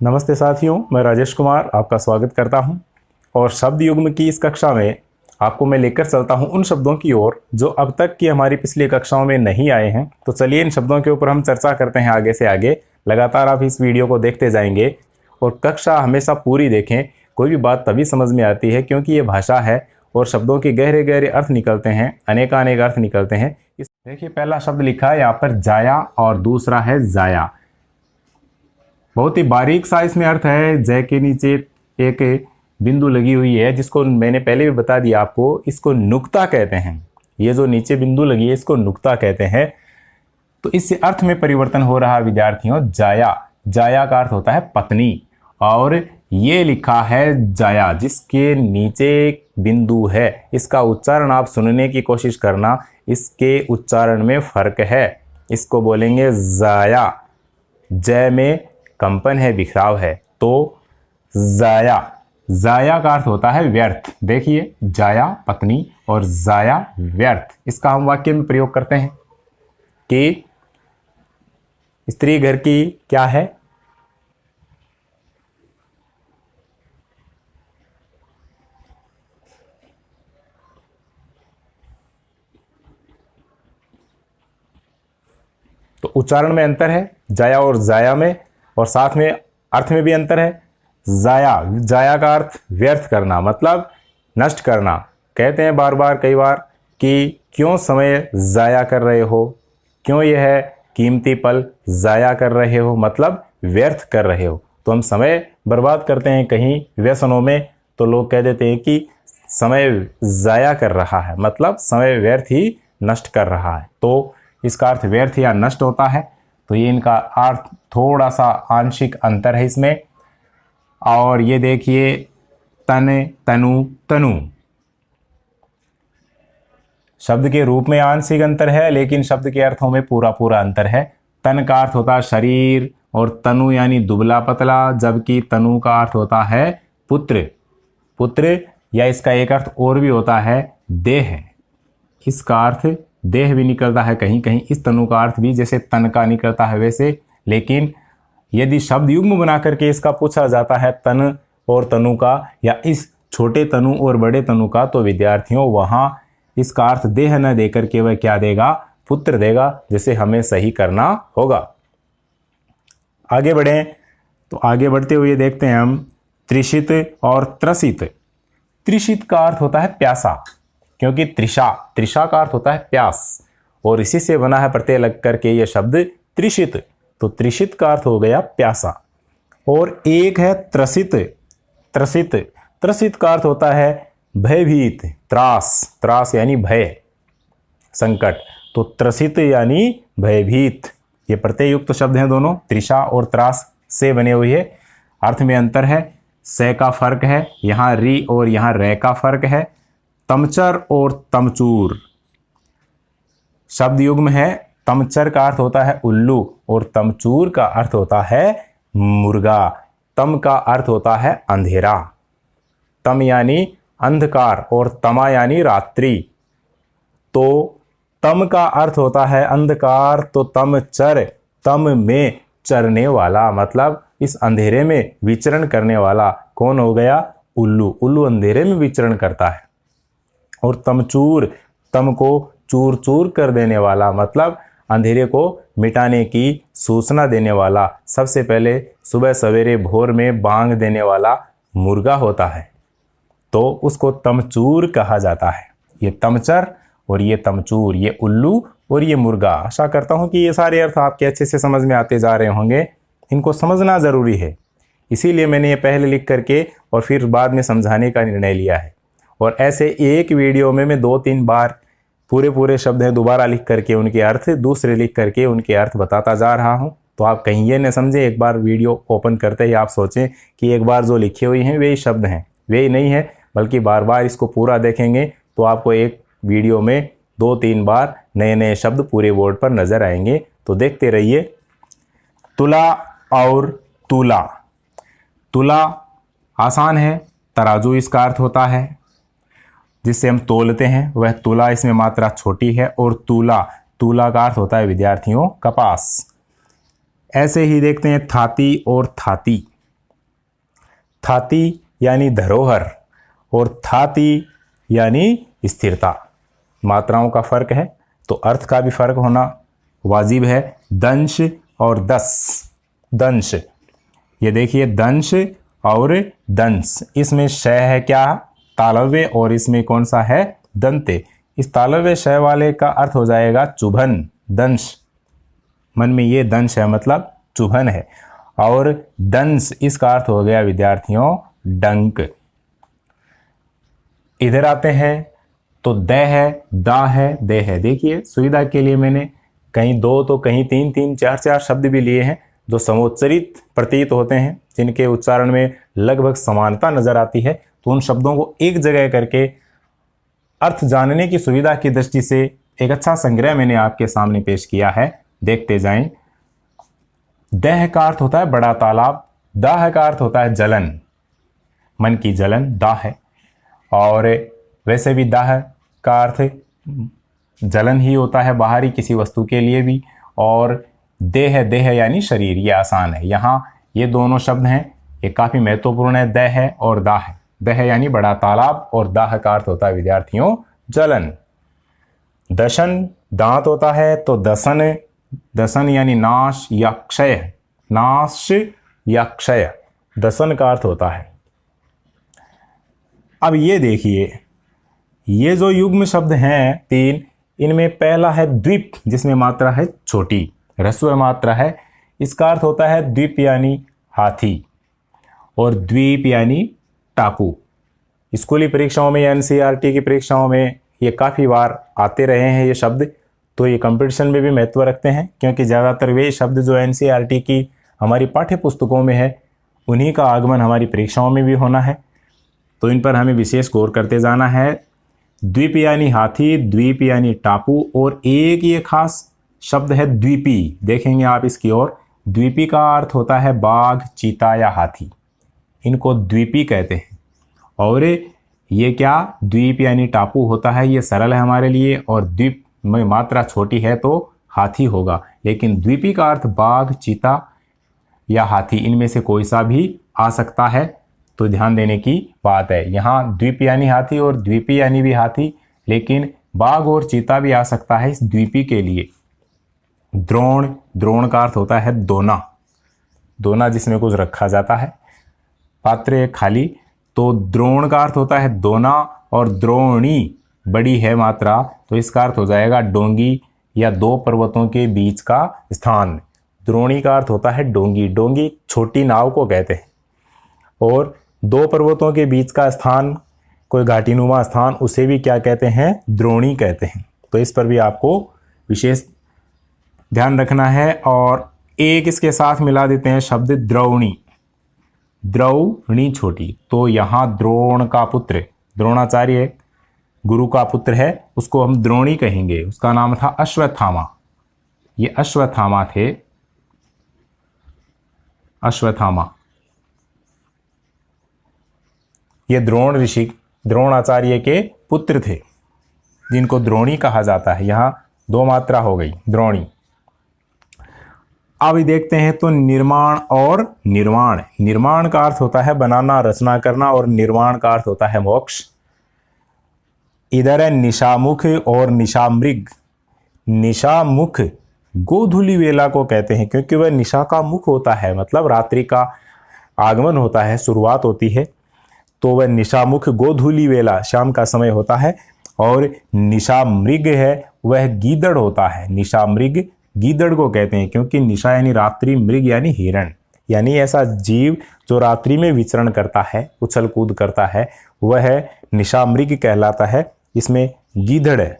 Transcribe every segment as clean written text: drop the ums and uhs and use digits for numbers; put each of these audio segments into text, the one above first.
नमस्ते साथियों, मैं राजेश कुमार आपका स्वागत करता हूं और शब्द युग्म की इस कक्षा में आपको मैं लेकर चलता हूं उन शब्दों की ओर जो अब तक की हमारी पिछली कक्षाओं में नहीं आए हैं। तो चलिए इन शब्दों के ऊपर हम चर्चा करते हैं आगे से आगे। लगातार आप इस वीडियो को देखते जाएंगे और कक्षा हमेशा पूरी देखें। कोई भी बात तभी समझ में आती है क्योंकि ये भाषा है और शब्दों के गहरे गहरे अर्थ निकलते हैं, अनेकानेक अर्थ निकलते हैं। इस देखिए पहला शब्द लिखा है यहाँ पर जाया और दूसरा है जाया। बहुत ही बारीक सा इसमें अर्थ है। जय के नीचे एक बिंदु लगी हुई है जिसको मैंने पहले भी बता दिया आपको, इसको नुक्ता कहते हैं। ये जो नीचे बिंदु लगी है इसको नुक्ता कहते हैं। तो इससे अर्थ में परिवर्तन हो रहा है विद्यार्थियों। जाया, जाया का अर्थ होता है पत्नी और ये लिखा है जाया जिसके नीचे बिंदु है। इसका उच्चारण आप सुनने की कोशिश करना, इसके उच्चारण में फर्क है। इसको बोलेंगे जाया। जय में कंपन है, बिखराव है, तो जाया। जाया का अर्थ होता है व्यर्थ। देखिए जाया पत्नी और जाया व्यर्थ। इसका हम वाक्य में प्रयोग करते हैं कि स्त्री घर की क्या है, तो उच्चारण में अंतर है जाया और जाया में, और साथ में अर्थ में भी अंतर है। जाया, जाया का अर्थ व्यर्थ करना, मतलब नष्ट करना। कहते हैं बार बार कई बार कि क्यों समय जाया कर रहे हो, क्यों यह कीमती पल जाया कर रहे हो, मतलब व्यर्थ कर रहे हो। तो हम समय बर्बाद करते हैं कहीं व्यसनों में, तो लोग कह देते हैं कि समय जाया कर रहा है, मतलब समय व्यर्थ ही नष्ट कर रहा है। तो इसका अर्थ व्यर्थ या नष्ट होता है। तो ये इनका अर्थ थोड़ा सा आंशिक अंतर है इसमें। और ये देखिए तन, तनु, तनु शब्द के रूप में आंशिक अंतर है लेकिन शब्द के अर्थों में पूरा पूरा अंतर है। तन का अर्थ होता है शरीर और तनु यानी दुबला पतला, जबकि तनु का अर्थ होता है पुत्र। पुत्र या इसका एक अर्थ और भी होता है देह। इसका अर्थ देह भी निकलता है कहीं कहीं। इस तनु का अर्थ भी जैसे तन का निकलता है वैसे, लेकिन यदि शब्द युग्म बना करके इसका पूछा जाता है तन और तनु का या इस छोटे तनु और बड़े तनु का, तो विद्यार्थियों वहां इसका अर्थ देह न देकर के वह क्या देगा, पुत्र देगा, जिसे हमें सही करना होगा। आगे बढ़ें तो आगे बढ़ते हुए देखते हैं हम त्रिषित और त्रसित। त्रिषित का अर्थ होता है प्यासा, क्योंकि त्रिषा, त्रिषा का अर्थ होता है प्यास और इसी से बना है प्रत्यय लग करके यह शब्द त्रिषित। तो त्रिषित का अर्थ हो गया प्यासा। और एक है त्रसित। त्रसित, त्रसित का अर्थ होता है भयभीत, त्रास, त्रास यानी भय, संकट। तो त्रसित यानी भयभीत। ये प्रत्यय युक्त शब्द हैं दोनों, त्रिषा और त्रास से बने हुए हैं। अर्थ में अंतर है, से का फर्क है, यहाँ री और यहाँ रे का फर्क है। तमचर और तमचूर शब्द युग्म है। तमचर का अर्थ होता है उल्लू और तमचूर का अर्थ होता है मुर्गा। तम का अर्थ होता है अंधेरा। तम यानी अंधकार और तमा यानी रात्रि। तो तम का अर्थ होता है अंधकार, तो तमचर, तम में चरने वाला, मतलब इस अंधेरे में विचरण करने वाला कौन हो गया, उल्लू। उल्लू अंधेरे में विचरण करता है। और तमचूर, तम को चूर चूर कर देने वाला, मतलब अंधेरे को मिटाने की सूचना देने वाला, सबसे पहले सुबह सवेरे भोर में बांग देने वाला मुर्गा होता है, तो उसको तमचूर कहा जाता है। ये तमचर और ये तमचूर, ये उल्लू और ये मुर्गा। आशा करता हूँ कि ये सारे अर्थ आपके अच्छे से समझ में आते जा रहे होंगे। इनको समझना ज़रूरी है, इसीलिए मैंने ये पहले लिख करके और फिर बाद में समझाने का निर्णय लिया है। और ऐसे एक वीडियो में मैं 2-3 बार पूरे शब्द हैं दोबारा लिख करके उनके अर्थ, दूसरे लिख करके उनके अर्थ बताता जा रहा हूं। तो आप कहीं ये न समझे एक बार वीडियो ओपन करते ही आप सोचें कि एक बार जो लिखे हुए हैं वे ही शब्द हैं, वे ही नहीं है, बल्कि बार बार इसको पूरा देखेंगे तो आपको एक वीडियो में 2-3 बार नए नए शब्द पूरे बोर्ड पर नजर आएंगे। तो देखते रहिए। तुला और तुला। तुला आसान है, तराजू इसका अर्थ होता है जिससे हम तोलते हैं, वह तुला इसमें मात्रा छोटी है। और तुला, तुला का अर्थ होता है विद्यार्थियों कपास। ऐसे ही देखते हैं थाती और थाती। थाती यानी धरोहर और थाती यानी स्थिरता। मात्राओं का फर्क है तो अर्थ का भी फर्क होना वाजिब है। दंश और दस। दंश, ये देखिए दंश और दंश, इसमें शय है क्या, तालव्य, और इसमें कौन सा है, दंते। इस तालव्य शय वाले का अर्थ हो जाएगा चुभन, दंश। मन में ये दंश है मतलब चुभन है। और दंश, इसका अर्थ हो गया विद्यार्थियों डंक। इधर आते हैं तो द है, दा है, दे है। देखिए सुविधा के लिए मैंने कहीं दो तो कहीं तीन तीन चार चार शब्द भी लिए हैं जो समोच्चरित प्रतीत होते हैं, जिनके उच्चारण में लगभग समानता नजर आती है। तो उन शब्दों को एक जगह करके अर्थ जानने की सुविधा की दृष्टि से एक अच्छा संग्रह मैंने आपके सामने पेश किया है, देखते जाएं। दह का अर्थ होता है बड़ा तालाब, दाह का अर्थ होता है जलन, मन की जलन, दाह है। और वैसे भी दाह का अर्थ जलन ही होता है बाहरी किसी वस्तु के लिए भी। और देह, देह यानी शरीर, ये आसान है। यहाँ ये दोनों शब्द हैं, ये काफ़ी महत्वपूर्ण है, दह है और दाह है। दह यानी बड़ा तालाब और दाह का अर्थ होता है विद्यार्थियों जलन। दशन दांत होता है तो दसन, दसन यानी नाश या क्षय, नाश या क्षय, दसन का अर्थ होता है। अब ये देखिए, ये जो युग्म शब्द हैं तीन, इनमें पहला है द्वीप, जिसमें मात्रा है छोटी, ह्रस्व मात्रा है। इसका अर्थ होता है द्वीप यानी हाथी और द्वीप यानी टापू। स्कूली परीक्षाओं में या एनसीईआरटी की परीक्षाओं में ये काफ़ी बार आते रहे हैं ये शब्द, तो ये कंपटीशन में भी महत्व रखते हैं, क्योंकि ज़्यादातर वे शब्द जो एनसीईआरटी की हमारी पाठ्य पुस्तकों में है, उन्हीं का आगमन हमारी परीक्षाओं में भी होना है, तो इन पर हमें विशेष गौर करते जाना है। द्वीप यानी हाथी, द्वीप यानी टापू, और एक ये खास शब्द है द्वीपी, देखेंगे आप इसकी ओर। द्वीपी का अर्थ होता है बाघ, चीता या हाथी, इनको द्वीपी कहते हैं। और ये क्या, द्वीप यानी टापू होता है, ये सरल है हमारे लिए, और द्वीप में मात्रा छोटी है तो हाथी होगा। लेकिन द्वीपी का अर्थ बाघ, चीता या हाथी, इनमें से कोई सा भी आ सकता है, तो ध्यान देने की बात है। यहाँ द्वीप यानी हाथी और द्वीपी यानी भी हाथी, लेकिन बाघ और चीता भी आ सकता है इस द्वीपी के लिए। द्रोण, द्रोण का अर्थ होता है दोना, दोना जिसमें कुछ रखा जाता है, पात्र खाली, तो द्रोण का अर्थ होता है दोना। और द्रोणी बड़ी है मात्रा, तो इसका अर्थ हो जाएगा डोंगी या दो पर्वतों के बीच का स्थान। द्रोणी का अर्थ होता है डोंगी, डोंगी छोटी नाव को कहते हैं। और दो पर्वतों के बीच का स्थान, कोई घाटीनुमा स्थान, उसे भी क्या कहते हैं, द्रोणी कहते हैं। तो इस पर भी आपको विशेष ध्यान रखना है। और एक इसके साथ मिला देते हैं शब्द द्रोणी, द्रोणी छोटी, तो यहाँ द्रोण का पुत्र, द्रोणाचार्य गुरु का पुत्र है, उसको हम द्रोणी कहेंगे। उसका नाम था अश्वत्थामा, ये अश्वत्थामा थे, अश्वत्थामा। ये द्रोण ऋषि, द्रोणाचार्य के पुत्र थे, जिनको द्रोणी कहा जाता है। यहाँ दो मात्रा हो गई, द्रोणी। अब देखते हैं तो निर्माण और निर्वाण। निर्माण का अर्थ होता है बनाना, रचना करना, और निर्वाण का अर्थ होता है मोक्ष। इधर है निशामुख और निशामृग। निशामुख गोधूली वेला को कहते हैं, क्योंकि वह निशा का मुख होता है, मतलब रात्रि का आगमन होता है, शुरुआत होती है, तो वह निशामुख गोधूली वेला शाम का समय होता है। और निशामृग है, वह गीदड़ होता है। निशामृग गीदड़ को कहते हैं, क्योंकि निशा यानी रात्रि, मृग यानी हिरण, यानी ऐसा जीव जो रात्रि में विचरण करता है, उछल कूद करता है, वह निशामृग कहलाता है। इसमें गीदड़ है।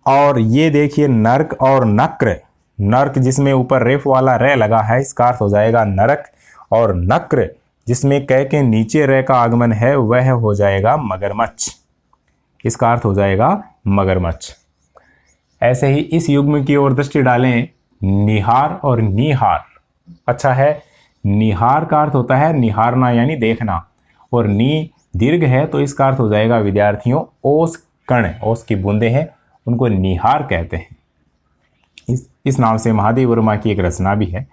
और ये देखिए नर्क और नक्र। नर्क जिसमें ऊपर रेफ वाला रे लगा है, इसका अर्थ हो जाएगा नरक। और नक्र जिसमें कै के नीचे रे का आगमन है, वह हो जाएगा मगरमच्छ, इसका अर्थ हो जाएगा मगरमच्छ। ऐसे ही इस युग्म की ओर दृष्टि डालें, निहार और निहार। अच्छा है, निहार का अर्थ होता है निहारना यानी देखना, और नी दीर्घ है, तो इसका अर्थ हो जाएगा विद्यार्थियों ओस कण, ओस की बूंदे हैं, उनको निहार कहते हैं। इस नाम से महादेव वर्मा की एक रचना भी है।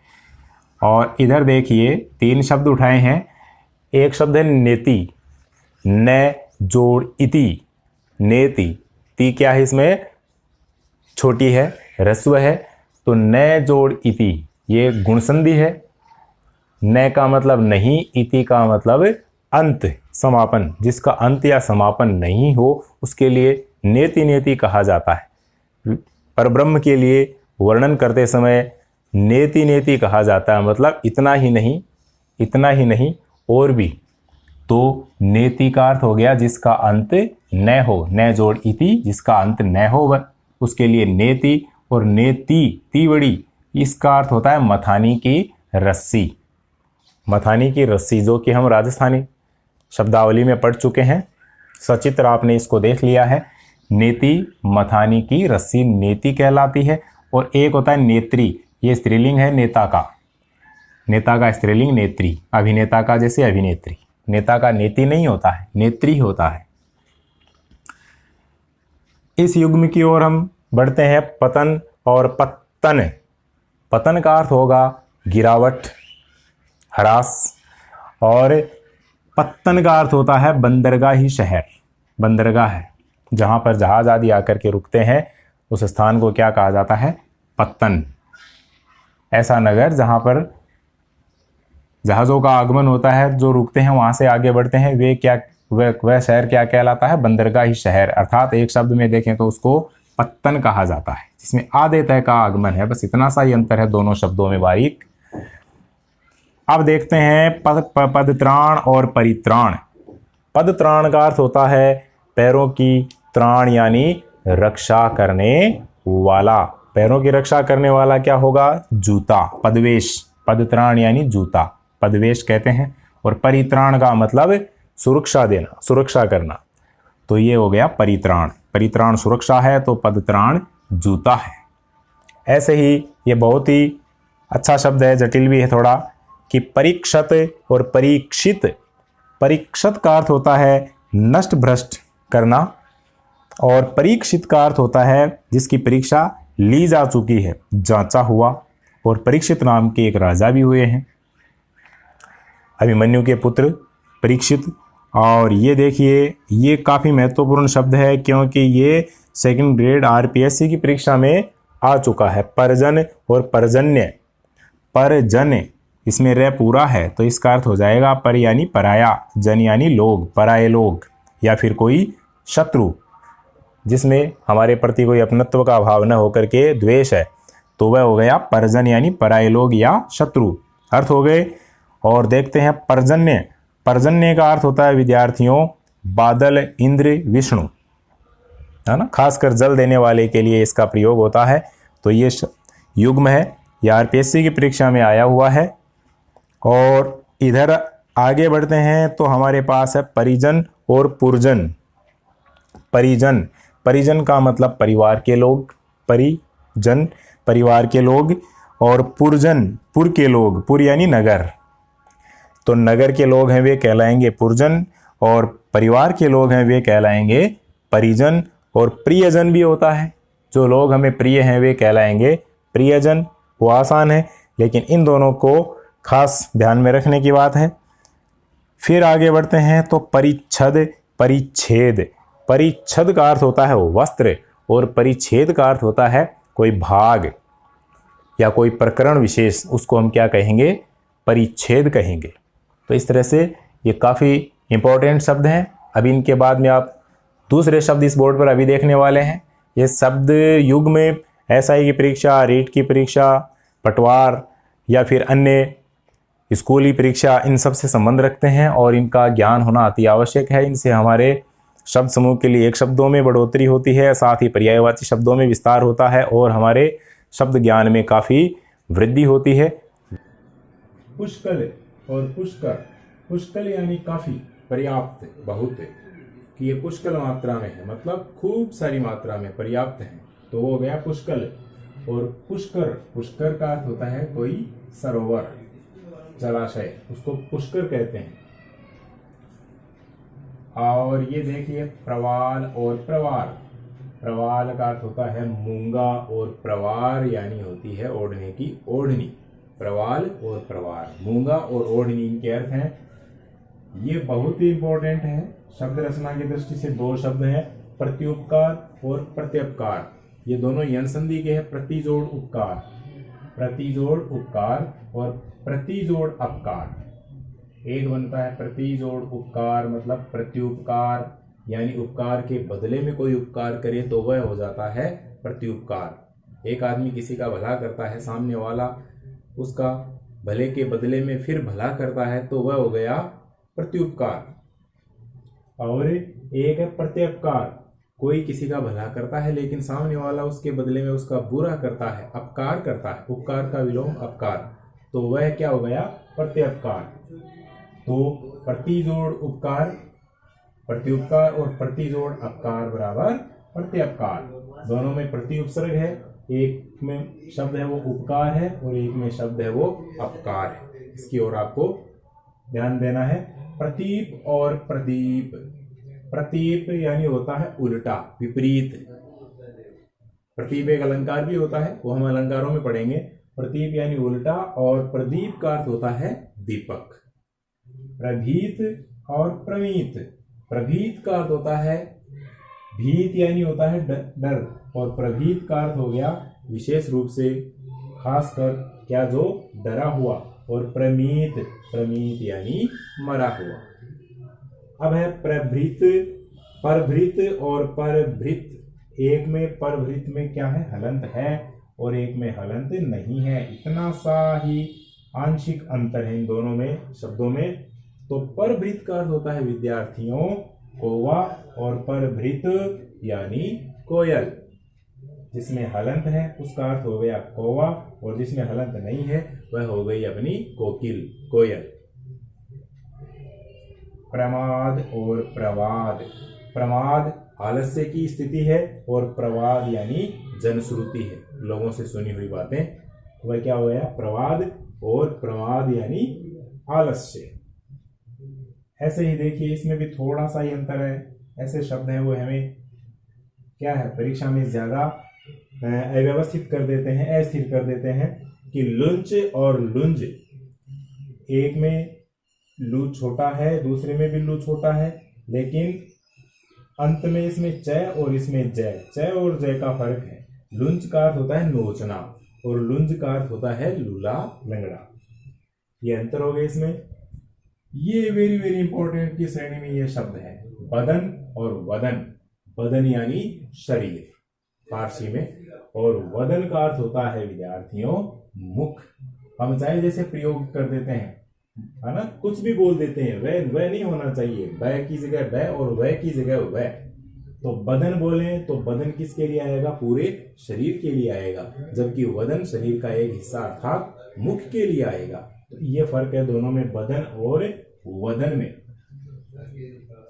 और इधर देखिए तीन शब्द उठाए हैं, एक शब्द है नेति, न जोड़ इति, नेति, ती क्या है इसमें, छोटी है, ह्रस्व है, तो न जोड़ इति ये गुण संधि है। न का मतलब नहीं, इति का मतलब अंत, समापन, जिसका अंत या समापन नहीं हो उसके लिए नेति नेति कहा जाता है। परब्रह्म के लिए वर्णन करते समय नेति नेति कहा जाता है, मतलब इतना ही नहीं, इतना ही नहीं और भी। तो नेति का अर्थ हो गया जिसका अंत न हो, न जोड़ इति जिसका अंत न हो, उसके लिए नेति। और नेति, ती बड़ी, इसका अर्थ होता है मथानी की रस्सी, मथानी की रस्सी, जो कि हम राजस्थानी शब्दावली में पढ़ चुके हैं, सचित्र आपने इसको देख लिया है। नेति मथानी की रस्सी नेति कहलाती है। और एक होता है नेत्री, ये स्त्रीलिंग है नेता का, नेता का स्त्रीलिंग नेत्री, अभिनेता का जैसे अभिनेत्री, नेता का नेति नहीं होता है, नेत्री होता है। इस युग्म की ओर हम बढ़ते हैं, पतन और पत्तन। पतन का अर्थ होगा गिरावट, ह्रास, और पत्तन का अर्थ होता है बंदरगाही शहर। बंदरगाह है जहाँ पर जहाज आदि आकर के रुकते हैं, उस स्थान को क्या कहा जाता है, पत्तन। ऐसा नगर जहाँ पर जहाज़ों का आगमन होता है, जो रुकते हैं वहाँ से आगे बढ़ते हैं, वे क्या, वह शहर क्या कहलाता है, बंदरगाही शहर। अर्थात एक शब्द में देखें तो उसको पत्तन कहा जाता है, जिसमें आधे तय का आगमन है। बस इतना सा ही अंतर है दोनों शब्दों में बारीक। अब देखते हैं पदत्राण और परित्राण। पदत्राण का अर्थ होता है पैरों की, त्राण यानी रक्षा करने वाला, पैरों की रक्षा करने वाला क्या होगा, जूता, पदवेश, पदत्राण यानी जूता, पदवेश कहते हैं। और परित्राण का मतलब सुरक्षा देना, सुरक्षा करना, तो ये हो गया परित्राण। परित्राण सुरक्षा है तो पदत्राण जूता है। ऐसे ही ये बहुत ही अच्छा शब्द है, जटिल भी है थोड़ा, कि परीक्षत और परीक्षित। परीक्षत का अर्थ होता है नष्ट भ्रष्ट करना, और परीक्षित का अर्थ होता है जिसकी परीक्षा ली जा चुकी है, जांचा हुआ। और परीक्षित नाम के एक राजा भी हुए हैं, अभिमन्यु के पुत्र परीक्षित। और ये देखिए, ये काफ़ी महत्वपूर्ण शब्द है क्योंकि ये सेकंड ग्रेड आरपीएससी की परीक्षा में आ चुका है। परजन और परजन्य, परजन इसमें रे पूरा है तो इसका अर्थ हो जाएगा पर यानी पराया, जन यानी लोग, पराये लोग, या फिर कोई शत्रु जिसमें हमारे प्रति कोई अपनत्व का भाव न होकर के द्वेष है, तो वह हो गया परजन यानी पराये लोग या शत्रु, अर्थ हो गए। और देखते हैं परजन्य। परजन्य का अर्थ होता है विद्यार्थियों बादल, इंद्र, विष्णु, है ना, खासकर जल देने वाले के लिए इसका प्रयोग होता है। तो ये युग्म है, यह आरपीएससी की परीक्षा में आया हुआ है। और इधर आगे बढ़ते हैं तो हमारे पास है परिजन और पुरजन। परिजन, परिजन का मतलब परिवार के लोग, परिजन परिवार के लोग, और पुरजन पुर के लोग, पुर यानी नगर, तो नगर के लोग हैं वे कहलाएंगे पुरजन, और परिवार के लोग हैं वे कहलाएंगे परिजन। और प्रियजन भी होता है, जो लोग हमें प्रिय हैं वे कहलाएंगे प्रियजन। वो आसान है, लेकिन इन दोनों को खास ध्यान में रखने की बात है। फिर आगे बढ़ते हैं तो परिच्छद, परिच्छेद। परिच्छद का अर्थ होता है वस्त्र, और परिच्छेद का अर्थ होता है कोई भाग या कोई प्रकरण विशेष, उसको हम क्या कहेंगे, परिच्छेद कहेंगे। तो इस तरह से ये काफ़ी इंपॉर्टेंट शब्द हैं। अभी इनके बाद में आप दूसरे शब्द इस बोर्ड पर अभी देखने वाले हैं। ये शब्द युग में एसआई की परीक्षा, रीट की परीक्षा, पटवार या फिर अन्य स्कूली परीक्षा, इन सब से संबंध रखते हैं और इनका ज्ञान होना अति आवश्यक है। इनसे हमारे शब्द समूह के लिए एक शब्दों में बढ़ोतरी होती है, साथ ही पर्यायवाची शब्दों में विस्तार होता है और हमारे शब्द ज्ञान में काफ़ी वृद्धि होती है। पुष्कल और पुष्कर, पुष्कल यानी काफ़ी, पर्याप्त, बहुत, कि ये पुष्कल मात्रा में है, मतलब खूब सारी मात्रा में, पर्याप्त है, तो वो हो गया पुष्कल। और पुष्कर, पुष्कर का अर्थ होता है कोई सरोवर, जलाशय, उसको पुष्कर कहते हैं। और ये देखिए प्रवाल और प्रवार। प्रवाल का अर्थ होता है मूंगा, और प्रवार यानी होती है ओढ़ने की ओढ़नी। प्रवाल और प्रवार, मूंगा और ओढ़नी, इनके अर्थ हैं ये बहुत ही इंपॉर्टेंट है। शब्द रचना की दृष्टि से दो शब्द हैं, प्रत्युपकार और प्रत्यपकार। ये दोनों यन संधि के हैं। प्रतिजोड़ उपकार, प्रतिजोड़ उपकार और प्रतिजोड़ अपकार। एक बनता है प्रतिजोड़ उपकार मतलब प्रत्युपकार, यानी उपकार के बदले में कोई उपकार करे तो वह हो जाता है प्रत्युपकार। एक आदमी किसी का भला करता है, सामने वाला उसका भले के बदले में फिर भला करता है तो वह हो गया प्रत्युपकार। और एक है प्रत्यपकार, कोई किसी का भला करता है लेकिन सामने वाला उसके बदले में उसका बुरा करता है, अपकार करता है, उपकार का विलोम अपकार, तो वह क्या हो गया प्रत्यपकार। तो प्रतिजोड़ उपकार प्रत्युपकार और प्रतिजोड़ अपकार बराबर प्रत्यपकार। दोनों में प्रति उपसर्ग है, एक में शब्द है वो उपकार है और एक में शब्द है वो अपकार है। इसकी ओर आपको ध्यान देना है। प्रतीप और प्रदीप, प्रतीप यानी होता है उल्टा, विपरीत। प्रतीप एक अलंकार भी होता है, वो हम अलंकारों में पढ़ेंगे। प्रतीप यानी उल्टा और प्रदीप का अर्थ होता है दीपक। प्रभीत और प्रमीत, प्रभीत का अर्थ होता है भीत यानी होता है डर, और प्रभीत का अर्थ हो गया विशेष रूप से खासकर क्या, जो डरा हुआ। और प्रमीत, प्रमीत यानी मरा हुआ। अब है प्रभृत, परभृत और परभृत। एक में परभृत में क्या है, हलंत है और एक में हलंत नहीं है। इतना सा ही आंशिक अंतर है इन दोनों में शब्दों में। तो परभृत का अर्थ होता है विद्यार्थियों कौवा, और परभृत यानी कोयल। जिसमें हलंत है उसका अर्थ हो गया कौवा, और जिसमें हलंत नहीं है वह हो गई अपनी कोकिल, कोयल। प्रमाद और प्रवाद, प्रमाद आलस्य की स्थिति है और प्रवाद यानी जनश्रुति है, लोगों से सुनी हुई बातें। वह क्या हो गया प्रवाद, और प्रमाद यानी आलस्य। ऐसे ही देखिए इसमें भी थोड़ा सा ही अंतर है। ऐसे शब्द हैं वो हमें क्या है परीक्षा में ज्यादा अव्यवस्थित कर देते हैं, अस्थिर कर देते हैं कि लुंच और लुंज, एक में लू छोटा है दूसरे में भी लू छोटा है, लेकिन अंत में इसमें च और इसमें जय, च और जय का फर्क है। लुंज का अर्थ होता है नोचना और लुंज का अर्थ होता है लूला लंगड़ा। ये अंतर हो गया इसमें। ये वेरी वेरी इंपॉर्टेंट की श्रेणी में ये शब्द है बदन और वदन। बदन यानी शरीर फारसी में, और वदन का अर्थ होता है विद्यार्थियों मुख। हम चाहे जैसे प्रयोग कर देते हैं, है ना, कुछ भी बोल देते हैं, वह नहीं होना चाहिए, वह की जगह वह और वह की जगह वह। तो बदन बोले तो बदन किसके लिए आएगा, पूरे शरीर के लिए आएगा, जबकि वदन शरीर का एक हिस्सा अर्थात मुख के लिए आएगा। तो ये फर्क है दोनों में, बदन और वदन में।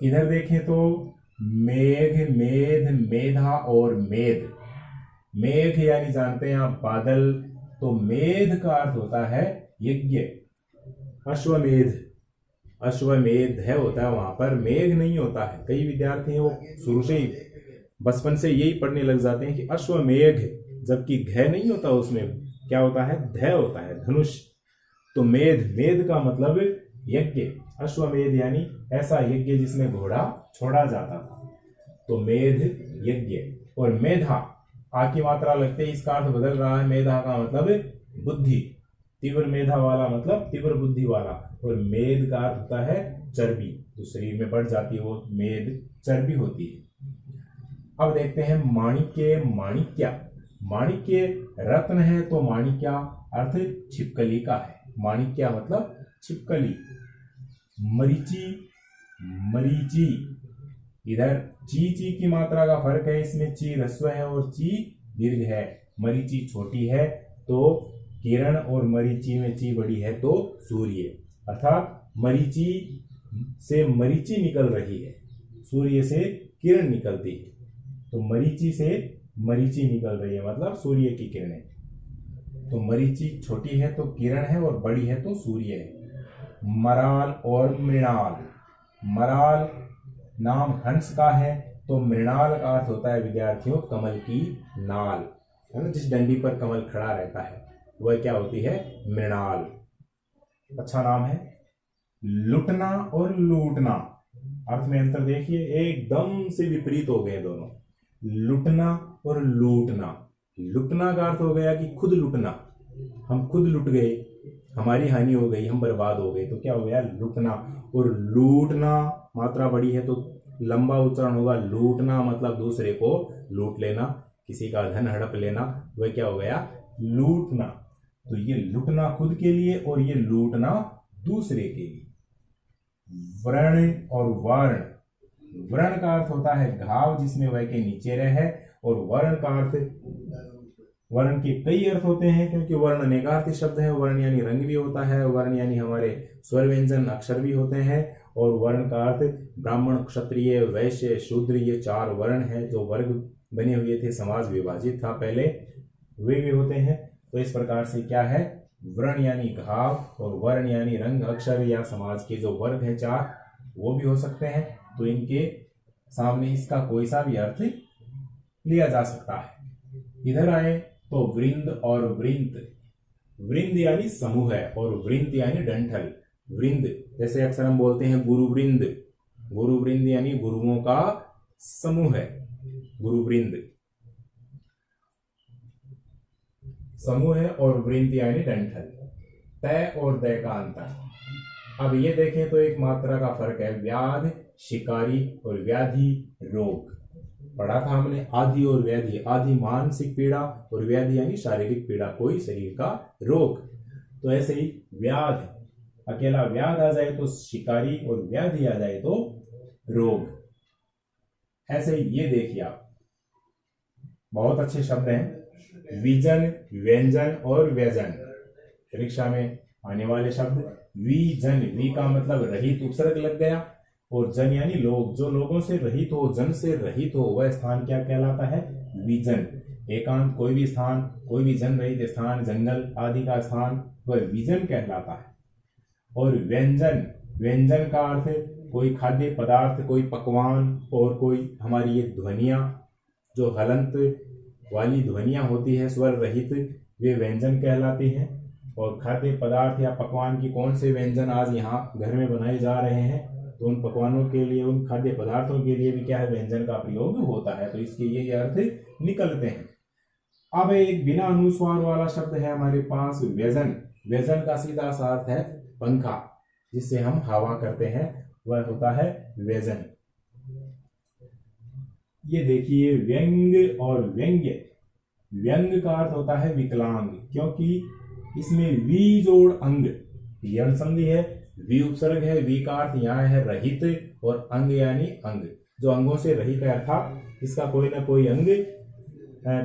इधर देखें तो मेघ, मेध, मेधा और मेध। मेघ यानी जानते हैं आप बादल, तो मेध का अर्थ होता है यज्ञ। अश्वमेध, अश्वमेध है होता है वहां पर, मेघ नहीं होता है। कई विद्यार्थी हैं वो शुरू से ही बचपन से यही पढ़ने लग जाते हैं कि अश्वमेघ, जबकि घ नहीं होता उसमें, क्या होता है ध होता है, धनुष। तो मेध, मेध का मतलब यज्ञ। अश्वमेध यानी ऐसा यज्ञ जिसमें घोड़ा छोड़ा जाता था, तो मेध यज्ञ। और मेधा, आ की मात्रा लगते ही इसका अर्थ बदल रहा है। मेधा का मतलब बुद्धि, तीव्र मेधा वाला मतलब तीव्र बुद्धि वाला। और मेद का अर्थ होता है चर्बी, जो शरीर में बढ़ जाती है वो मेद चर्बी होती है। अब देखते हैं माणिक्य, माणिक्या। माणिक्य रत्न है तो माणिक्या अर्थ छिपकली का है। माणिक्या मतलब छिपकली। मरीची, मरीची, इधर ची ची की मात्रा का फर्क है, इसमें ची ह्रस्व है और ची दीर्घ है। मरीची छोटी है तो किरण, और मरीची में ची बड़ी है तो सूर्य, अर्थात मरीची से मरीची निकल रही है, सूर्य से किरण निकलती है। तो मरीची से मरीची निकल रही है मतलब सूर्य की किरणें। तो मरीची छोटी है तो किरण है और बड़ी है तो सूर्य है। मराल और मृणाल। मराल नाम हंस का है, तो मृणाल का अर्थ होता है विद्यार्थियों कमल की नाल, है ना, जिस डंडी पर कमल खड़ा रहता है वह क्या होती है, मृणाल। अच्छा नाम है। लुटना और लूटना, अर्थ में अंतर देखिए, एकदम से विपरीत हो गए दोनों। लुटना और लूटना, लुटना का अर्थ हो गया कि खुद लुटना, हम खुद लुट गए, हमारी हानि हो गई, हम बर्बाद हो गए, तो क्या हो गया लुटना। और लूटना मात्रा बड़ी है तो लंबा उच्चारण होगा, लूटना मतलब दूसरे को लूट लेना, किसी का धन हड़प लेना, वह क्या हो गया लूटना। तो ये लुटना खुद के लिए और ये लूटना दूसरे के लिए। व्रण और वर्ण, व्रण का अर्थ होता है घाव जिसमें वह के नीचे रहे, और वर्ण का अर्थ, वर्ण के कई अर्थ होते हैं क्योंकि वर्ण अनेकार्थी शब्द है। वर्ण यानी रंग भी होता है, वर्ण यानी हमारे स्वर व्यंजन अक्षर भी होते हैं, और वर्ण का अर्थ ब्राह्मण क्षत्रिय वैश्य शूद्र, ये 4 वर्ण हैं जो वर्ग बने हुए थे, समाज विभाजित था पहले, वे भी होते हैं। तो इस प्रकार से क्या है, वर्ण यानी घाव और वर्ण यानी रंग अक्षर या समाज के जो वर्ग हैं 4, वो भी हो सकते हैं। तो इनके सामने इसका कोई सा भी अर्थ लिया जा सकता है। इधर आए तो वृंद और वृंत, वृंद यानी समूह है और वृंत यानी डंठल। वृंद जैसे अक्सर हम बोलते हैं गुरु वृंद, गुरु वृंद यानी गुरुओं का समूह है, गुरु वृंद समूह है, और वृंत यानी डंठल। तय और दय का अंतर, अब ये देखें तो एक मात्रा का फर्क है, व्याध शिकारी और व्याधि रोग। पढ़ा था हमने आदि और व्याधि, आदि मानसिक पीड़ा और व्याधि यानी शारीरिक पीड़ा, कोई शरीर का रोग। तो ऐसे ही व्याध, अकेला व्याध आ जाए तो शिकारी और व्याधि आ जाए तो रोग। ऐसे ही ये देखिए आप, बहुत अच्छे शब्द हैं, विजन व्यंजन और व्यजन, परीक्षा में आने वाले शब्द। विजन, वी का मतलब रहित, उपसर्ग लग गया, और जन यानी लोग, जो लोगों से रहित हो, जन से रहित हो, वह स्थान क्या कहलाता है विजन। एकांत कोई भी स्थान, कोई भी जन रहित स्थान, जंगल आदि का स्थान, वह विजन कहलाता है। और व्यंजन, व्यंजन का अर्थ कोई खाद्य पदार्थ, कोई पकवान, और कोई हमारी ये ध्वनियां जो हलंत वाली ध्वनियां होती है स्वर रहित, वे व्यंजन कहलाती हैं। और खाद्य पदार्थ या पकवान की कौन से व्यंजन आज यहाँ घर में बनाए जा रहे हैं, तो उन पकवानों के लिए, उन खाद्य पदार्थों के लिए भी क्या है व्यंजन का प्रयोग होता है। तो इसके ये अर्थ निकलते हैं। अब एक बिना अनुस्वार वाला शब्द है हमारे पास व्यजन। व्यजन का सीधा सा अर्थ है पंखा, जिससे हम हवा करते हैं, वह होता है व्यजन। ये देखिए व्यंग और व्यंग्य। व्यंग का अर्थ होता है विकलांग, क्योंकि इसमें वी जोड़ अंग, यण संधि है, वी उपसर्ग है, वी का अर्थ यहाँ है रहित, और अंग यानी अंग, जो अंगों से रहित है, अर्थात इसका कोई ना कोई अंग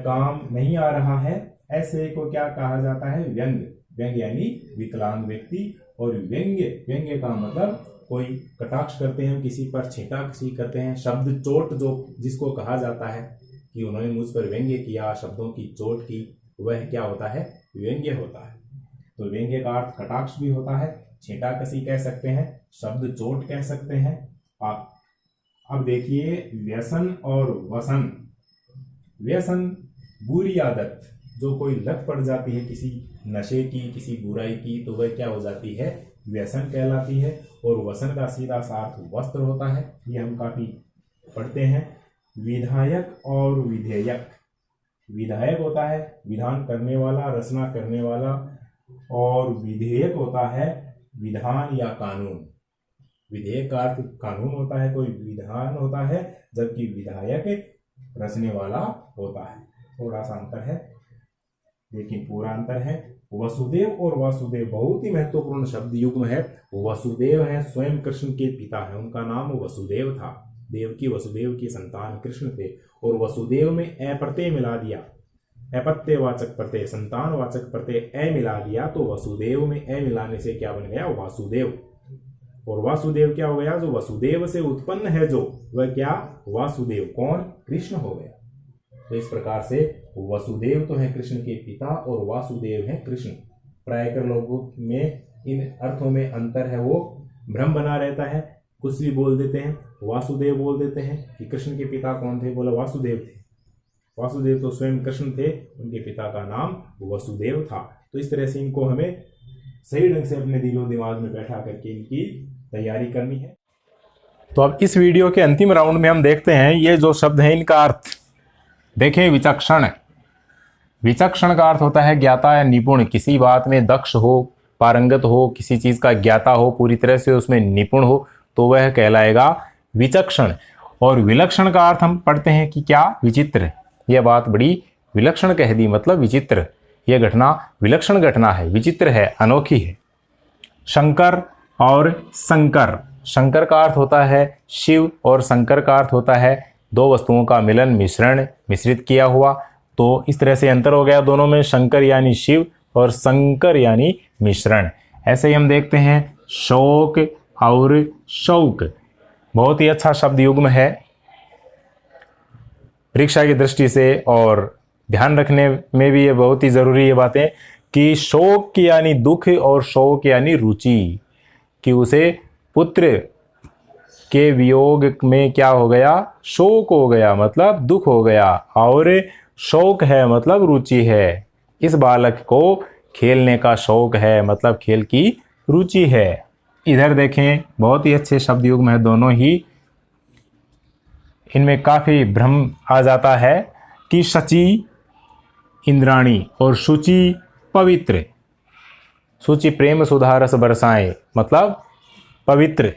काम नहीं आ रहा है, ऐसे को क्या कहा जाता है व्यंग। व्यंग यानी विकलांग व्यक्ति। और व्यंग्य, व्यंग्य का मतलब कोई कटाक्ष करते हैं किसी पर, छींटा किसी करते हैं, शब्द चोट जो जिसको कहा जाता है कि उन्होंने मुझ पर व्यंग्य किया, शब्दों की चोट की, वह क्या होता है व्यंग्य होता है। तो व्यंग्य का अर्थ कटाक्ष भी होता है, छींटा कसी कह सकते हैं, शब्द चोट कह सकते हैं आप। अब देखिए व्यसन और वसन। व्यसन बुरी आदत, जो कोई लत पड़ जाती है किसी नशे की, किसी बुराई की, तो वह क्या हो जाती है व्यसन कहलाती है। और वसन का सीधा सा अर्थ वस्त्र होता है, ये हम काफी पढ़ते हैं। विधायक और विधेयक, विधायक होता है विधान करने वाला, रचना करने वाला, और विधेयक होता है विधान या कानून। विधेयक का अर्थ कानून होता है, कोई विधान होता है, जबकि विधायक रचने वाला होता है। थोड़ा सा अंतर है लेकिन पूरा अंतर है। वसुदेव और वासुदेव बहुत ही महत्वपूर्ण शब्द युग्म है। वसुदेव है स्वयं कृष्ण के पिता है, उनका नाम वसुदेव था, देवकी वसुदेव की संतान कृष्ण थे। और वसुदेव में ए प्रत्यय मिला दिया, अपत्यवाचक प्रत्यय, संतानवाचक प्रत्यय ए मिला दिया, तो वसुदेव में ए मिलाने से क्या बन गया वासुदेव। और वासुदेव क्या हो गया, जो वसुदेव से उत्पन्न है जो, वह क्या वासुदेव, कौन कृष्ण हो गया। तो इस प्रकार से वसुदेव तो है कृष्ण के पिता और वासुदेव है कृष्ण। प्रायकर लोगों में इन अर्थों में अंतर है, वो भ्रम बना रहता है, कुछ भी बोल देते हैं, वासुदेव बोल देते हैं कि कृष्ण के पिता कौन थे, बोला वासुदेव थे। वासुदेव तो स्वयं कृष्ण थे, उनके पिता का नाम वसुदेव था। तो इस तरह से इनको हमें सही ढंग से अपने दिलो दिमाग में बैठा करके इनकी तैयारी करनी है। तो अब इस वीडियो के अंतिम राउंड में हम देखते हैं ये जो शब्द है इनका अर्थ। देखें, विचक्षण। विचक्षण का अर्थ होता है ज्ञाता या निपुण, किसी बात में दक्ष हो, पारंगत हो, किसी चीज का ज्ञाता हो, पूरी तरह से उसमें निपुण हो, तो वह कहलाएगा विचक्षण। और विलक्षण का अर्थ हम पढ़ते हैं कि क्या, विचित्र। यह बात बड़ी विलक्षण कह दी, मतलब विचित्र। यह घटना विलक्षण घटना है, विचित्र है, अनोखी है। शंकर और संकर। शंकर का अर्थ होता है शिव और शंकर का अर्थ होता है दो वस्तुओं का मिलन, मिश्रण, मिश्रित किया हुआ। तो इस तरह से अंतर हो गया दोनों में, शंकर यानी शिव और संकर यानी मिश्रण। ऐसे ही हम देखते हैं शोक और शौक। बहुत ही अच्छा शब्द युग्म है परीक्षा की दृष्टि से, और ध्यान रखने में भी ये बहुत ही जरूरी है बातें कि शोक यानी दुख और शौक यानी रुचि, कि उसे पुत्र के वियोग में क्या हो गया, शोक हो गया, मतलब दुख हो गया, और शौक है मतलब रुचि है। इस बालक को खेलने का शौक है, मतलब खेल की रुचि है। इधर देखें, बहुत ही अच्छे शब्द युग्म है दोनों ही। इनमें काफी भ्रम आ जाता है कि शची इंद्राणी और शुचि पवित्र। शुचि प्रेम सुधा रस बरसाएं, मतलब पवित्र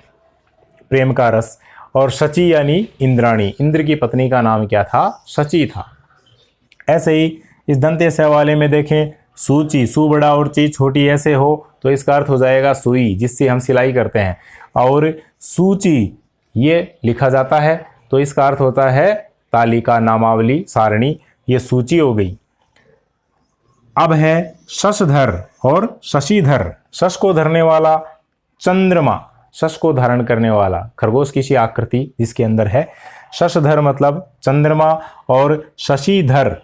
प्रेम का रस, और शची यानी इंद्राणी, इंद्र की पत्नी का नाम क्या था, शची था। ऐसे ही इस दंते स वाले में देखें, सूची, सू बड़ा और ची छोटी ऐसे हो तो इसका अर्थ हो जाएगा सुई, जिससे हम सिलाई करते हैं। और सूची ये लिखा जाता है तो इसका अर्थ होता है तालिका, नामावली, सारणी, ये सूची हो गई। अब है शशधर और शशिधर। शश को धरने वाला चंद्रमा, शश को धारण करने वाला, खरगोश की सी आकृति जिसके अंदर है। शशधर मतलब चंद्रमा, और शशिधर,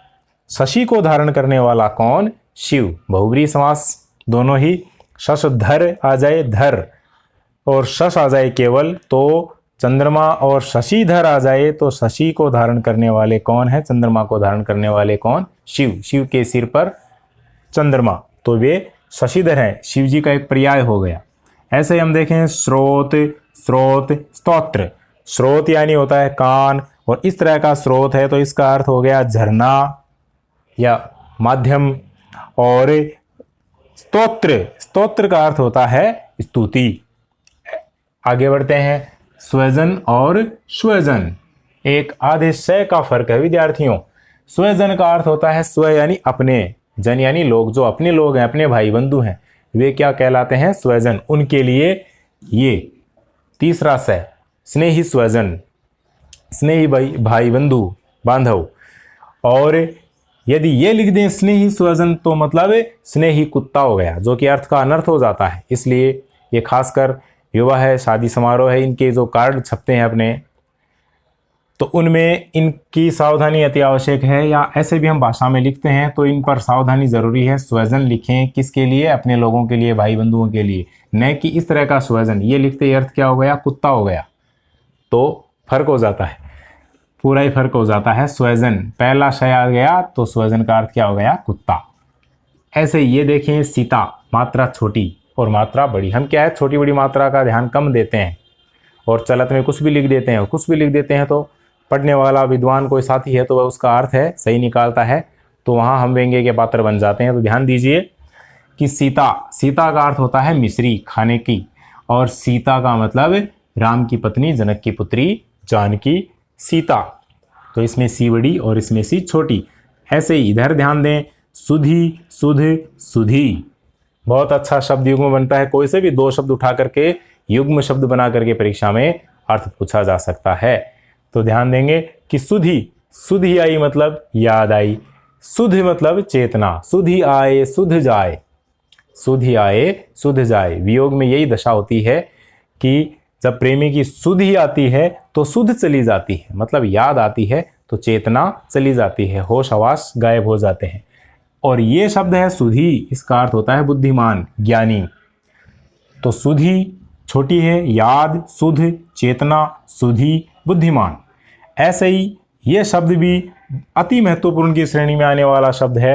शशि को धारण करने वाला कौन, शिव। बहुब्रीहि समास दोनों ही, शशधर आ जाए धर और शश आ जाए केवल, तो चंद्रमा, और शशिधर आ जाए तो शशि को धारण करने वाले कौन है, चंद्रमा को धारण करने वाले कौन, शिव। शिव के सिर पर चंद्रमा, तो वे शशिधर हैं, शिव जी का एक पर्याय हो गया। ऐसे ही हम देखें स्रोत, स्रोत, स्तोत्र। स्रोत यानी होता है कान, और इस तरह का स्रोत है तो इसका अर्थ हो गया झरना या माध्यम। और स्तोत्र, स्तोत्र का अर्थ होता है स्तुति। आगे बढ़ते हैं, स्वजन और स्वजन। एक आधे शय का फर्क है विद्यार्थियों। स्वजन का अर्थ होता है स्व यानी अपने, जन यानी लोग, जो अपने लोग हैं, अपने भाई बंधु हैं, वे क्या कहलाते हैं, स्वजन। उनके लिए ये तीसरा स, स्नेही स्वजन, स्नेही भाई बंधु बांधव। और यदि ये लिख दें स्नेही स्वजन तो मतलब स्नेही कुत्ता हो गया, जो कि अर्थ का अनर्थ हो जाता है। इसलिए ये खासकर विवाह है, शादी समारोह है, इनके जो कार्ड छपते हैं अपने, तो उनमें इनकी सावधानी अति आवश्यक है। या ऐसे भी हम भाषा में लिखते हैं तो इन पर सावधानी जरूरी है। स्वजन लिखें किसके लिए, अपने लोगों के लिए, भाई बंधुओं के लिए, न कि इस तरह का स्वजन। ये लिखते ही अर्थ क्या हो गया, कुत्ता हो गया, तो फर्क हो जाता है, पूरा ही फर्क हो जाता है। स्वजन पहला शय आ गया तो स्वजन का अर्थ क्या हो गया, कुत्ता। ऐसे ये देखें सीता, मात्रा छोटी और मात्रा बड़ी। हम क्या है, छोटी बड़ी मात्रा का ध्यान कम देते हैं और चलत में कुछ भी लिख देते हैं, कुछ भी लिख देते हैं, तो पढ़ने वाला विद्वान कोई साथी है तो वह उसका अर्थ है सही निकालता है, तो वहाँ हम व्यंग्य के पात्र बन जाते हैं। तो ध्यान दीजिए कि सीता, सीता का अर्थ होता है मिश्री, खाने की, और सीता का मतलब राम की पत्नी, जनक की पुत्री जानकी, सीता। तो इसमें सी बड़ी और इसमें सी छोटी। ऐसे ही इधर ध्यान दें, सुधी, सुध, सुधी। बहुत अच्छा शब्द युग्म बनता है। कोई से भी दो शब्द उठा करके युग्म शब्द बना करके परीक्षा में अर्थ पूछा जा सकता है। तो ध्यान देंगे कि सुधी, सुधी आई मतलब याद आई, सुध मतलब चेतना, सुधी आए सुध जाए, सुधी आए सुध जाए। वियोग में यही दशा होती है कि जब प्रेमी की सुधी आती है तो सुध चली जाती है, मतलब याद आती है तो चेतना चली जाती है, होश हवास गायब हो जाते हैं। और ये शब्द है सुधी, इसका अर्थ होता है बुद्धिमान, ज्ञानी। तो सुधी छोटी है, याद, सुध, चेतना, सुधी, बुद्धिमान। ऐसे ही ये शब्द भी अति महत्वपूर्ण की श्रेणी में आने वाला शब्द है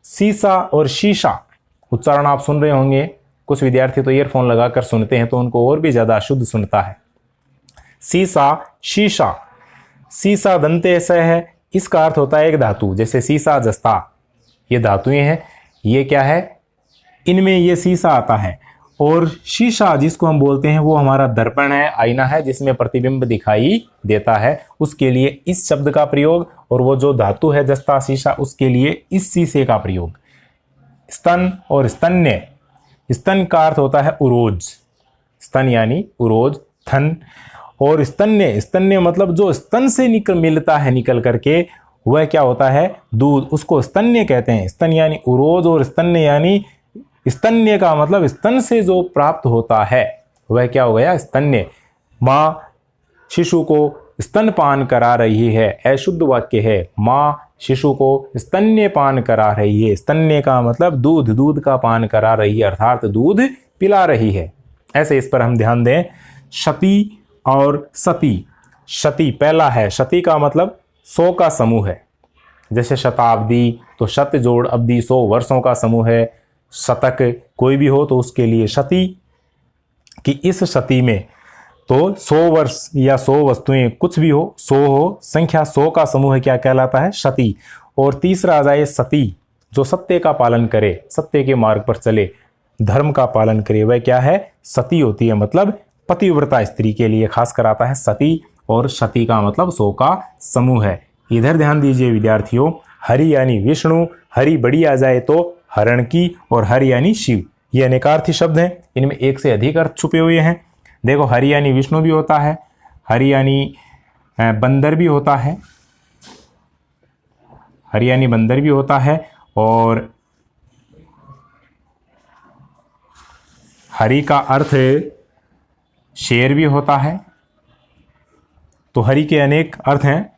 सीसा और शीशा। उच्चारण आप सुन रहे होंगे, कुछ विद्यार्थी तो ईयरफोन लगाकर सुनते हैं तो उनको और भी ज़्यादा शुद्ध सुनता है। सीसा, शीशा, सीसा दंते स है, इसका अर्थ होता है एक धातु, जैसे सीसा, जस्ता, ये धातुएं हैं। ये क्या है, इनमें ये सीसा आता है। और शीशा जिसको हम बोलते हैं वो हमारा दर्पण है, आईना है, जिसमें प्रतिबिंब दिखाई देता है, उसके लिए इस शब्द का प्रयोग। और वो जो धातु है जस्ता, शीशा, उसके लिए इस शीशे का प्रयोग। स्तन और स्तन्य, स्तन का अर्थ होता है उरोज, स्तन यानी उरोज, थन। और स्तन्य, स्तन्य मतलब जो स्तन से मिलता है निकल करके, वह क्या होता है, दूध, उसको स्तन्य कहते हैं। स्तन यानी उरोज और स्तन्य यानी, स्तन्य का मतलब स्तन से जो प्राप्त होता है वह क्या हो गया, स्तन्य। माँ शिशु को स्तनपान करा रही है, अशुद्ध वाक्य है। माँ शिशु को स्तन्यपान करा रही है, स्तन्य का मतलब दूध, दूध का पान करा रही है, अर्थात दूध पिला रही है। ऐसे इस पर हम ध्यान दें। शती और सती, शती पहला है, शती का मतलब 100 का समूह है, जैसे शताब्दी, तो शत जोड़ अब्दी, 100 वर्षों का समूह है। शतक कोई भी हो तो उसके लिए शती, कि इस शती में तो 100 वर्ष या 100 वस्तुएं, कुछ भी हो, 100 हो, संख्या 100 का समूह क्या कहलाता है, शती। और तीसरा आ जाए सती, जो सत्य का पालन करे, सत्य के मार्ग पर चले, धर्म का पालन करे, वह क्या है, सती होती है। मतलब पतिव्रता स्त्री के लिए खास कर आता है सती। और शती का मतलब 100 का समूह है। इधर ध्यान दीजिए विद्यार्थियों, हरि यानी विष्णु, हरि बड़ी आ जाए तो हरण की, और हरि यानी शिव, ये अनेकार्थी शब्द हैं, इनमें एक से अधिक अर्थ छुपे हुए हैं। देखो, हरि यानी विष्णु भी होता है, हरि यानी बंदर भी होता है, हरि यानी बंदर भी होता है, और हरि का अर्थ शेर भी होता है। तो हरि के अनेक अर्थ हैं।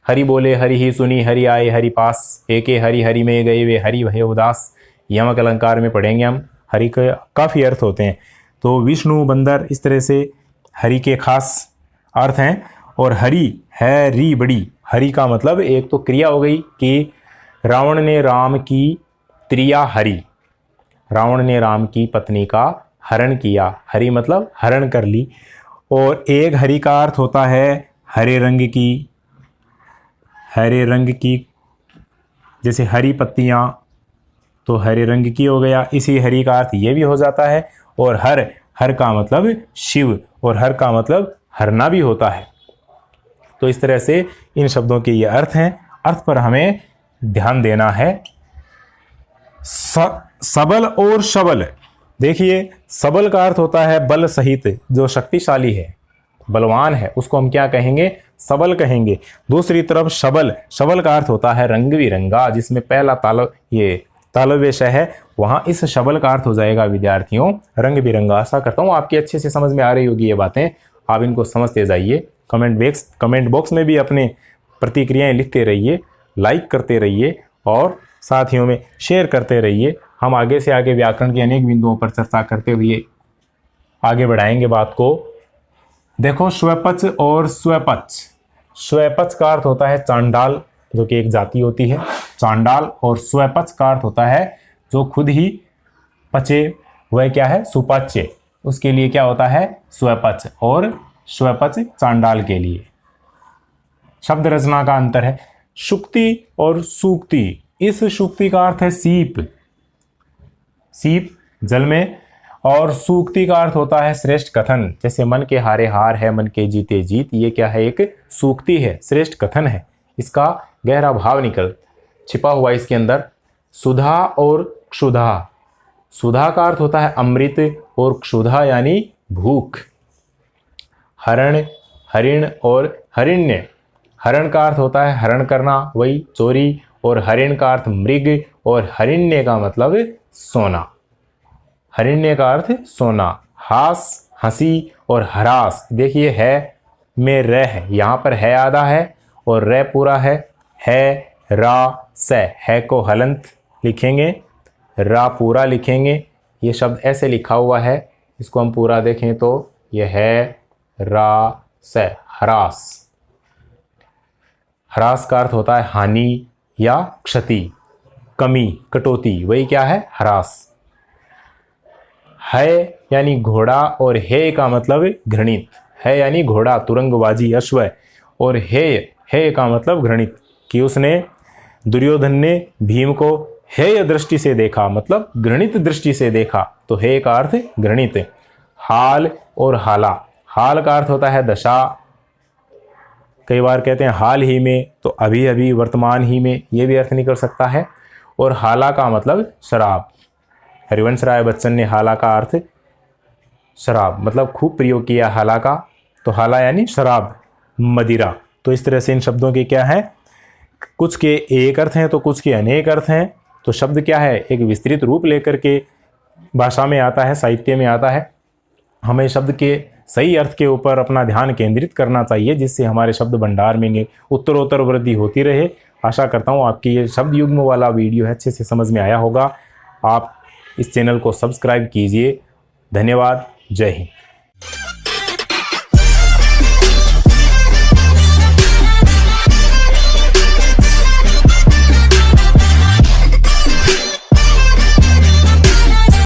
हरि बोले हरि ही सुनी, हरि आए हरि पास, एके हरि हरि में गए वे हरि भय उदास, यमक अलंकार में पढ़ेंगे हम। हरि के काफ़ी अर्थ होते हैं। तो विष्णु, बंदर, इस तरह से हरि के खास अर्थ हैं। और हरि है री बड़ी, हरि का मतलब एक तो क्रिया हो गई कि रावण ने राम की त्रिया हरि, रावण ने राम की पत्नी का हरण किया, हरि मतलब हरण कर ली। और एक हरि का अर्थ होता है हरे रंग की, हरे रंग की, जैसे हरी पत्तियाँ, तो हरे रंग की हो गया। इसी हरि का अर्थ ये भी हो जाता है। और हर, हर का मतलब शिव, और हर का मतलब हरना भी होता है। तो इस तरह से इन शब्दों के ये अर्थ हैं। अर्थ पर हमें ध्यान देना है। सबल और शबल, देखिए सबल का अर्थ होता है बल सहित, जो शक्तिशाली है, बलवान है, उसको हम क्या कहेंगे, सबल कहेंगे। दूसरी तरफ शबल, शबल का अर्थ होता है रंग बिरंगा, जिसमें पहला तालव्य श है, वहाँ इस शबल का अर्थ हो जाएगा विद्यार्थियों रंग बिरंगा। आशा करता हूँ आपकी अच्छे से समझ में आ रही होगी ये बातें, आप इनको समझते जाइए। कमेंट बॉक्स में भी अपने प्रतिक्रियाएं लिखते रहिए, लाइक करते रहिए और साथियों में शेयर करते रहिए। हम आगे से आगे व्याकरण के अनेक बिंदुओं पर चर्चा करते हुए आगे बढ़ाएंगे बात को। देखो, स्वपच और स्वपच, स्वपच का अर्थ होता है चांडाल, जो कि एक जाति होती है चांडाल। और स्वपच का अर्थ होता है जो खुद ही पचे, वह क्या है, सुपाच्य, उसके लिए क्या होता है, स्वपच। और स्वपच चांडाल के लिए। शब्द रचना का अंतर है। शुक्ति और सूक्ति, इस शुक्ति का अर्थ है सीप, सीप जल में। और सूक्ति का अर्थ होता है श्रेष्ठ कथन, जैसे मन के हारे हार है, मन के जीते जीत, ये क्या है, एक सूक्ति है, श्रेष्ठ कथन है। इसका गहरा भाव छिपा हुआ इसके अंदर। सुधा और क्षुधा, सुधा का अर्थ होता है अमृत, और क्षुधा यानी भूख। हरण, हरिण और हरिण्य, हरण का अर्थ होता है हरण करना, वही चोरी। और हरिण का अर्थ मृग, और हरिण्य का मतलब सोना, हरिण्य का अर्थ सोना। हास, हंसी, और हरास, देखिए है में र है, यहाँ पर है आधा है और र पूरा है रा स, है को हलंत लिखेंगे, रा पूरा लिखेंगे। ये शब्द ऐसे लिखा हुआ है, इसको हम पूरा देखें तो यह है रा स, हरास। हरास का अर्थ होता है हानि या क्षति, कमी, कटौती, वही क्या है, हरास। है यानी घोड़ा और हे का मतलब घृणित। है यानी घोड़ा, तुरंगबाजी, अश्व, और हे का मतलब घृणित, कि उसने, दुर्योधन ने भीम को हेय दृष्टि से देखा, मतलब घृणित दृष्टि से देखा, तो हे का अर्थ घृणित। हाल और हाला, हाल का अर्थ होता है दशा, कई बार कहते हैं हाल ही में, तो अभी अभी, वर्तमान ही में, ये भी अर्थ निकल सकता है। और हाला का मतलब शराब। हरिवंश राय बच्चन ने हाला का अर्थ शराब मतलब खूब प्रयोग किया हाला का, तो हाला यानी शराब, मदिरा। तो इस तरह से इन शब्दों के क्या है, कुछ के एक अर्थ हैं तो कुछ के अनेक अर्थ हैं। तो शब्द क्या है, एक विस्तृत रूप लेकर के भाषा में आता है, साहित्य में आता है। हमें शब्द के सही अर्थ के ऊपर अपना ध्यान केंद्रित करना चाहिए, जिससे हमारे शब्द भंडार में उत्तरोत्तर वृद्धि होती रहे। आशा करता हूँ आपकी ये शब्द युग्म वाला वीडियो है अच्छे से समझ में आया होगा। आप इस चैनल को सब्सक्राइब कीजिए। धन्यवाद। जय हिंद।